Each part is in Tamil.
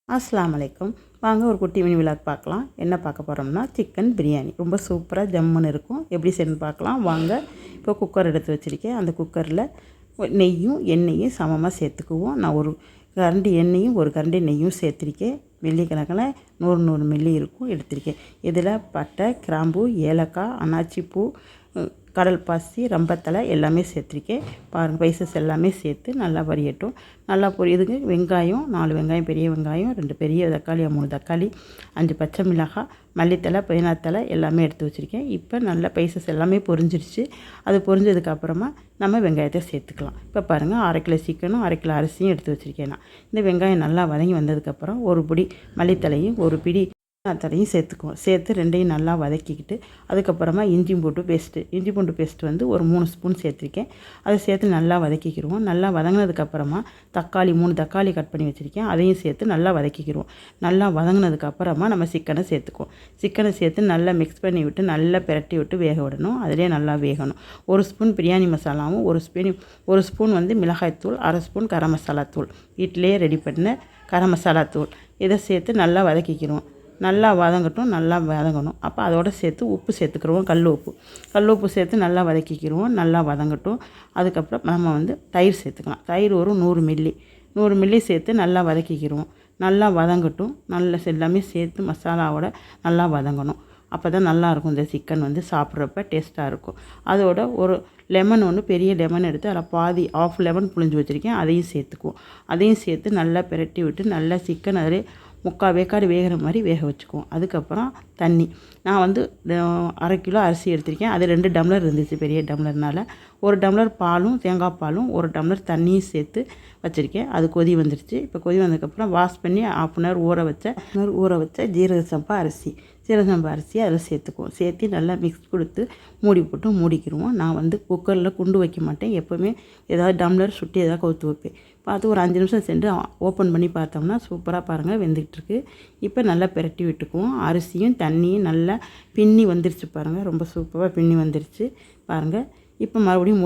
அஸ்ஸலாமு அலைக்கும். வாங்க ஒரு குட்டி மினி விலாக் பார்க்கலாம். என்ன பார்க்க போகிறோம்னா சிக்கன் பிரியாணி. ரொம்ப சூப்பராக ஜம்முன்னு இருக்கும். எப்படி செய்யணும்னு பார்க்கலாம் வாங்க. இப்போ குக்கர் எடுத்து வச்சுருக்கேன். அந்த குக்கரில் நெய்யும் எண்ணெயும் சமமாக சேர்த்துக்குவோம். நான் ஒரு கரண்டி எண்ணெயும் ஒரு கரண்டி நெய்யும் சேர்த்துருக்கேன். மில்லிக்கணக்கில் 100 மில்லி இருக்கும் எடுத்திருக்கேன். இதில் பட்டை, கிராம்பு, ஏலக்காய், அன்னாச்சிப்பூ, கடல் பாசி, ரம்பத்தலை எல்லாமே சேர்த்துருக்கேன். பாருங்கள், ஸ்பைசஸ் எல்லாமே சேர்த்து நல்லா வரியட்டும். நல்லா பொரியுதுங்க. வெங்காயம் 4 வெங்காயம், பெரிய வெங்காயம் 2 பெரிய தக்காளி, 3 தக்காளி, 5 பச்சை மிளகாய், மல்லித்தலை, புதினாத்தலை எல்லாமே எடுத்து வச்சுருக்கேன். இப்போ நல்லா ஸ்பைசஸ் எல்லாமே பொரிஞ்சிருச்சு. அது பொரிஞ்சதுக்கப்புறமா நம்ம வெங்காயத்தை சேர்த்துக்கலாம். இப்போ பாருங்கள், 1/2 கிலோ சிக்கனும் 1/2 கிலோ அரிசியும் எடுத்து வச்சுருக்கேன். நான் இந்த வெங்காயம் நல்லா வதங்கி வந்ததுக்கப்புறம் ஒரு பிடி மல்லித்தலையும் ஒரு பிடி தலையும் சேர்த்துக்குவோம். சேர்த்து ரெண்டையும் நல்லா வதக்கிக்கிட்டு அதுக்கப்புறமா இஞ்சி பூண்டு பேஸ்ட்டு வந்து ஒரு 3 ஸ்பூன் சேர்த்துருக்கேன். அதை சேர்த்து நல்லா வதக்கிக்கிடுவோம். நல்லா வதங்கினதுக்கப்புறமா தக்காளி 3 தக்காளி கட் பண்ணி வச்சுருக்கேன். அதையும் சேர்த்து நல்லா வதக்கிக்கிடுவோம். நல்லா வதங்கினதுக்கப்புறமா நம்ம சிக்கனை சேர்த்துக்குவோம். சிக்கனை சேர்த்து நல்லா மிக்ஸ் பண்ணி விட்டு நல்லா பிரட்டி விட்டு வேக விடணும். அதிலே நல்லா வேகணும். 1 ஸ்பூன் பிரியாணி மசாலாவும் ஒரு ஸ்பூன் வந்து மிளகாய்த்தூள், 1/2 ஸ்பூன் கரம் மசாலா தூள், வீட்டிலேயே ரெடி பண்ண கரம் மசாலா தூள், இதை சேர்த்து நல்லா வதக்கிக்கிடுவோம். நல்லா வதங்கணும். அப்போ அதோடு சேர்த்து உப்பு சேர்த்துக்கிடுவோம். கல் உப்பு சேர்த்து நல்லா வதக்கிக்கிடுவோம். நல்லா வதங்கட்டும். அதுக்கப்புறம் நம்ம வந்து தயிர் சேர்த்துக்கலாம். தயிர் ஒரு 100 மில்லி சேர்த்து நல்லா வதக்கிக்கிடுவோம். நல்லா வதங்கட்டும். நல்லா எல்லாமே சேர்த்து மசாலாவோட நல்லா வதங்கணும். அப்போ தான் நல்லாயிருக்கும். இந்த சிக்கன் வந்து சாப்பிட்றப்ப டேஸ்ட்டாக இருக்கும். அதோட ஒரு லெமன் பெரிய லெமன் எடுத்து அதில் பாதி ஆஃப் லெமன் புழிஞ்சு வச்சுருக்கேன். அதையும் சேர்த்துக்குவோம். அதையும் சேர்த்து நல்லா பிரட்டி விட்டு நல்லா சிக்கன் அதிலே 3/4 வேக்காடு வேகிற மாதிரி வேக வச்சுக்குவோம். அதுக்கப்புறம் தண்ணி நான் வந்து 1/2 கிலோ அரிசி எடுத்திருக்கேன். அது 2 டம்ளர் இருந்துச்சு, பெரிய டம்ளர்னால். 1 டம்ளர் பாலும் தேங்காய் பாலும் 1 டம்ளர் தண்ணியும் சேர்த்து வச்சுருக்கேன். அது கொதி வந்துருச்சு. இப்போ கொதி வந்ததுக்கப்புறம் வாஷ் பண்ணி 1/2 hour ஊற வச்ச ஜீரக சம்பா அரிசி அதில் சேர்த்துக்குவோம். சேர்த்து நல்லா மிக்ஸ் கொடுத்து மூடி போட்டு மூடிக்கிடுவோம். நான் வந்து குக்கரில் குண்டு வைக்க மாட்டேன். எப்போவுமே ஏதாவது டம்ளர் சுட்டி ஏதாவது கவுத்து வைப்பேன். பார்த்து ஒரு 5 நிமிஷம் சென்று ஓப்பன் பண்ணி பார்த்தோம்னா சூப்பராக பாருங்கள் வெந்துக்கிட்டுருக்கு. இப்போ நல்லா பிரட்டி விட்டுக்குவோம். அரிசியும் தண்ணியும் நல்லா பின்னி வந்துருச்சு பாருங்கள். ரொம்ப சூப்பராக பின்னி வந்துருச்சு பாருங்கள். இப்போ மறுபடியும்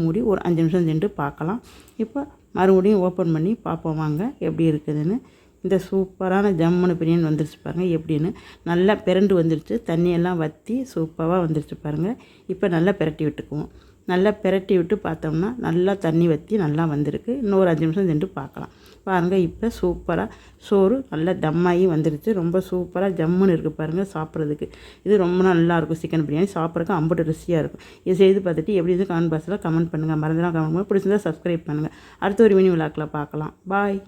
மூடி ஒரு 5 நிமிஷம் சென்று பார்க்கலாம். இப்போ மறுபடியும் ஓப்பன் பண்ணி பார்ப்போம் வாங்க எப்படி இருக்குதுன்னு. இந்த சூப்பரான ஜம்முன்னு பிரியாணி வந்துருச்சு பாருங்கள். எப்படின்னு நல்லா பிரண்டு வந்துருச்சு. தண்ணியெல்லாம் வற்றி சூப்பராக வந்துருச்சு பாருங்கள். இப்போ நல்லா பிரட்டி விட்டுக்குவோம். நல்லா பிரட்டி விட்டு பார்த்தோம்னா நல்லா தண்ணி வற்றி நல்லா வந்திருக்கு. இன்னொரு 5 நிமிஷம் சென்று பார்க்கலாம் பாருங்கள். இப்போ சூப்பராக சோறு நல்லா தம்மாகி வந்துருச்சு. ரொம்ப சூப்பராக ஜம்முன்னு இருக்குது பாருங்கள். சாப்பிட்றதுக்கு இது ரொம்ப நல்லாயிருக்கும். சிக்கன் பிரியாணி சாப்பிட்றதுக்கு அம்புட்டு ருசியாக இருக்கும். இது செய்து பார்த்துட்டு எப்படி இது கமெண்ட் பாக்ஸில் கமெண்ட் பண்ணுங்கள். மறந்துலாம் கமெண்ட் பண்ணுங்கள். பிடிச்சிருந்தா சப்ஸ்கிரைப் பண்ணுங்கள். அடுத்த ஒரு மினி விலாக்கில் பார்க்கலாம். பாய்.